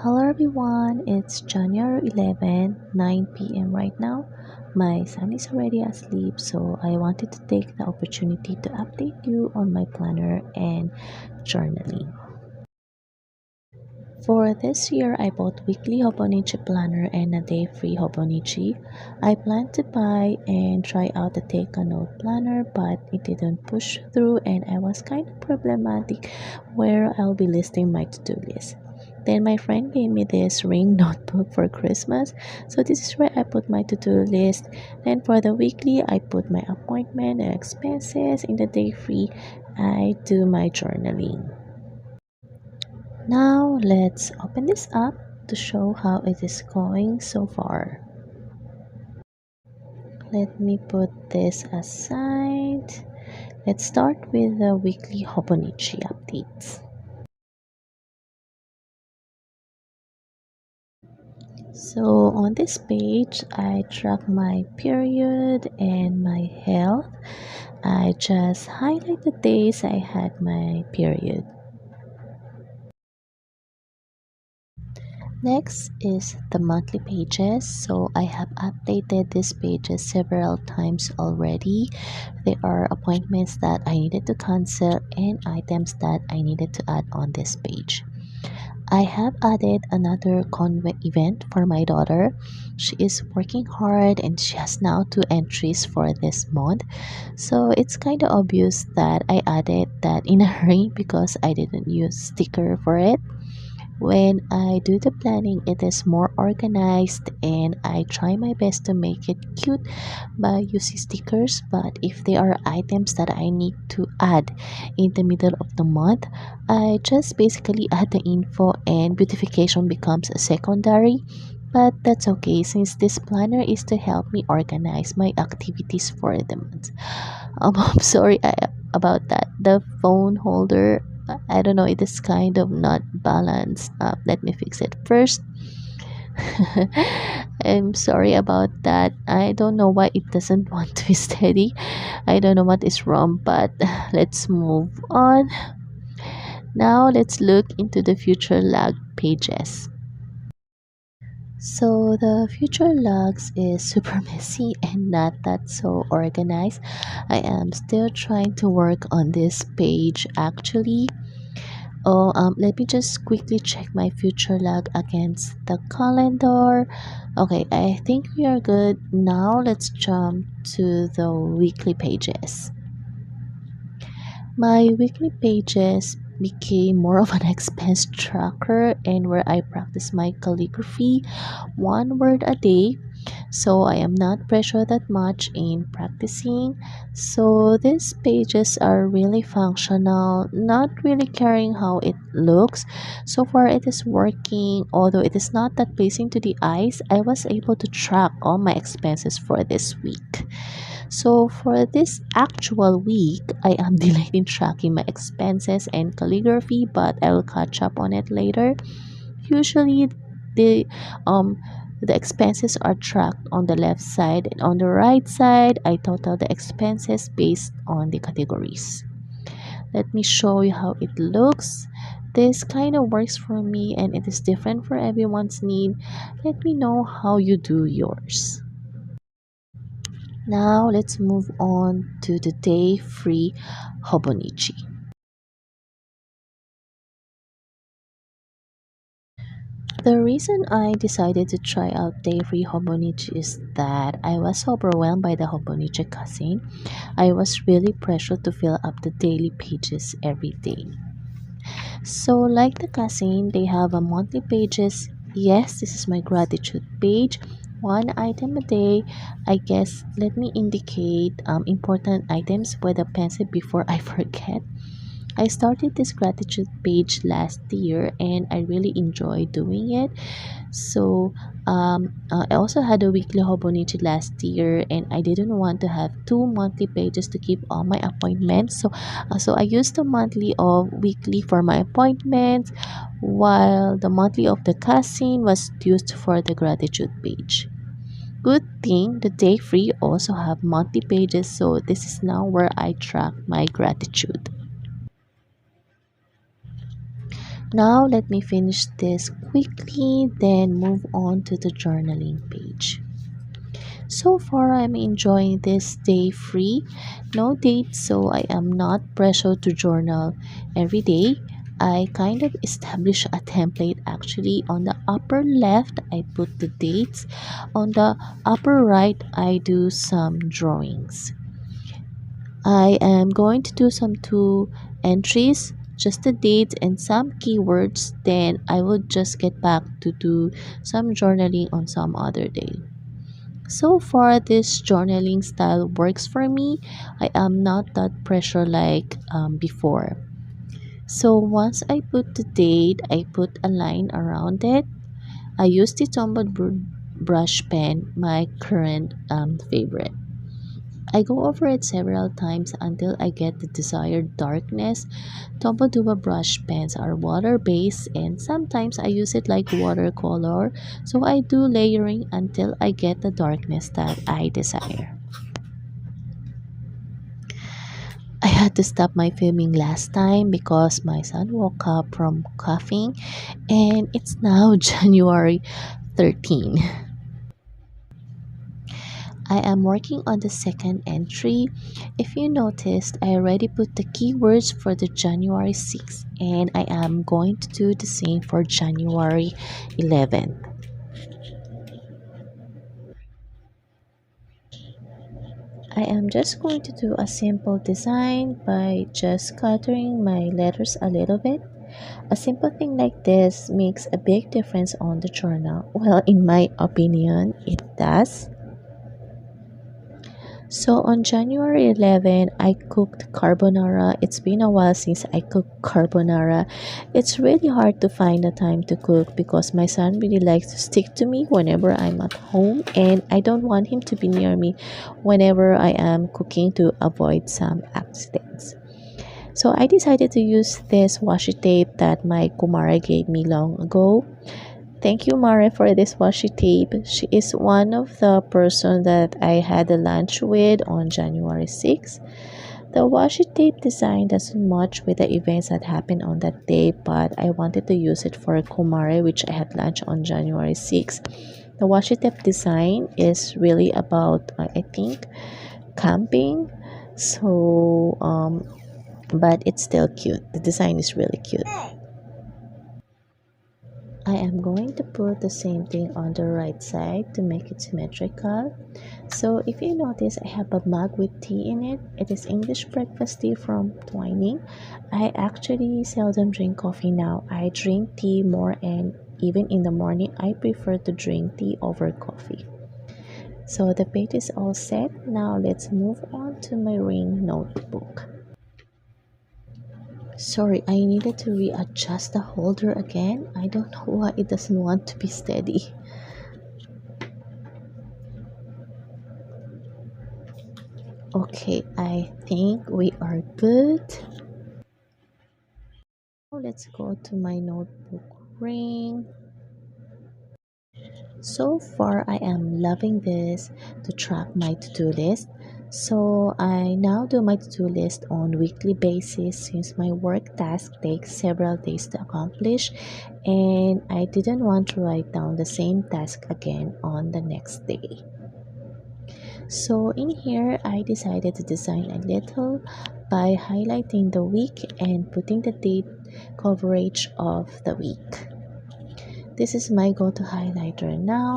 Hello everyone, it's January 11, 9 p.m. right now. My son is already asleep, so I wanted to take the opportunity to update you on my planner and journaling. For this year, I bought weekly Hobonichi planner and a day-free Hobonichi. I planned to buy and try out the Take a Note planner, but it didn't push through and I was kind of problematic where I'll be listing my to-do list. Then my friend gave me this ring notebook for Christmas, so this is where I put my to-do list. Then for the weekly, I put my appointment and expenses. In the day free, I do my journaling. Now let's open this up to show how it is going so far. Let me put this aside. Let's start with the weekly Hobonichi updates. So on this page, I track my period and my health. I just highlight the days I had my period. Next is the monthly pages. So I have updated these pages several times already. There are appointments that I needed to cancel and items that I needed to add on this page. I have added another convent event for my daughter. She is working hard and she has now two entries for this month. So it's kind of obvious that I added that in a hurry because I didn't use sticker for it. When I do the planning, it is more organized and I try my best to make it cute by using stickers. But if there are items that I need to add in the middle of the month, I just basically add the info and beautification becomes a secondary. But that's okay since this planner is to help me organize my activities for the month. I'm sorry about that. The phone holder, I don't know, it is kind of not balanced. Let me fix it first. I'm sorry about that. I don't know why it doesn't want to be steady. I don't know what is wrong, but let's move on. Now let's look into the future log pages. So the future logs is super messy and not that so organized. I am still trying to work on this page actually. Let me just quickly check my future log against the calendar. Okay, I think we are good. Now let's jump to the weekly pages. My weekly pages became more of an expense tracker and where I practice my calligraphy one word a day. So I am not pressured that much in practicing. So these pages are really functional, not really caring how it looks. So far it is working, although it is not that pleasing to the eyes. I was able to track all my expenses for this week. So for this actual week, I am delayed in tracking my expenses and calligraphy, but I will catch up on it later. Usually the um the expenses are tracked on the left side and on the right side I total the expenses based on the categories. Let me show you how it looks. This kind of works for me and it is different for everyone's need. Let me know how you do yours. Now let's move on to the day free Hobonichi. The reason I decided to try out day free Hobonichi is that I was overwhelmed by the Hobonichi cussing. I was really pressured to fill up the daily pages every day. So like the cussing, they have a monthly pages. Yes, this is my gratitude page. One item a day. I guess let me indicate important items with a pencil before I forget. I started this gratitude page last year and I really enjoy doing it. So I also had a weekly Hobonichi last year and I didn't want to have two monthly pages to keep all my appointments. So I used the monthly of weekly for my appointments while the monthly of the cousin was used for the gratitude page. Good thing the day free also have monthly pages, so this is now where I track my gratitude. Now let me finish this quickly, then move on to the journaling page. So far, I'm enjoying this day free, no dates, so I am not pressured to journal every day. I kind of establish a template actually. On the upper left, I put the dates. On the upper right, I do some drawings. I am going to do some two entries, just the dates and some keywords. Then I will just get back to do some journaling on some other day. So far, this journaling style works for me. I am not that pressure like before. So once I put the date, I put a line around it. I use the Tombow brush pen, my current favorite. I go over it several times until I get the desired darkness. Tombow brush pens are water-based and sometimes I use it like watercolor, so I do layering until I get the darkness that I desire. I had to stop my filming last time because my son woke up from coughing and it's now January 13. I am working on the second entry. If you noticed, I already put the keywords for the January 6th and I am going to do the same for January 11th. I am just going to do a simple design by just cluttering my letters a little bit. A simple thing like this makes a big difference on the journal. Well, in my opinion, it does. So on January 11, I cooked carbonara. It's been a while since I cooked carbonara. It's really hard to find the time to cook because my son really likes to stick to me whenever I'm at home and I don't want him to be near me whenever I am cooking to avoid some accidents. So I decided to use this washi tape that my kumara gave me long ago. Thank you, Mare, for this washi tape. She is one of the person that I had a lunch with on January 6th. The washi tape design doesn't match with the events that happened on that day, but I wanted to use it for Kumare, which I had lunch on January 6th. The washi tape design is really about, I think, camping. So, but it's still cute. The design is really cute. I am going to put the same thing on the right side to make it symmetrical. So if you notice, I have a mug with tea in it. It is English breakfast tea from Twining. I actually seldom drink coffee now. I drink tea more and even in the morning, I prefer to drink tea over coffee. So the page is all set. Now let's move on to my ring notebook. Sorry, I needed to readjust the holder again. I don't know why it doesn't want to be steady. Okay, I think we are good. Now let's go to my notebook ring. So far, I am loving this to track my to-do list. So I now do my to-do list on weekly basis since my work task takes several days to accomplish and I didn't want to write down the same task again on the next day. So in here, I decided to design a little by highlighting the week and putting the date coverage of the week. This is my go-to highlighter now.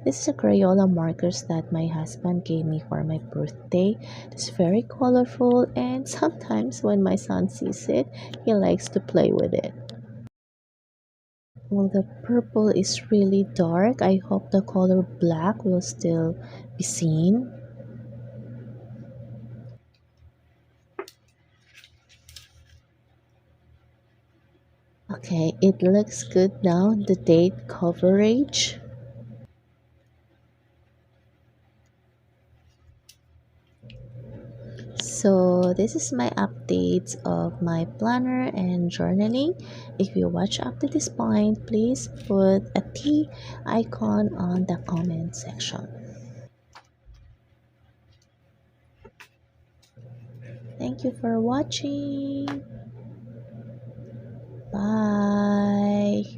This is a Crayola markers that my husband gave me for my birthday. It's very colorful and sometimes when my son sees it, he likes to play with it. Well, the purple is really dark. I hope the color black will still be seen. Okay, it looks good now, the date coverage. So this is my updates of my planner and journaling. If you watch up to this point, please put a T icon on the comment section. Thank you for watching. Bye.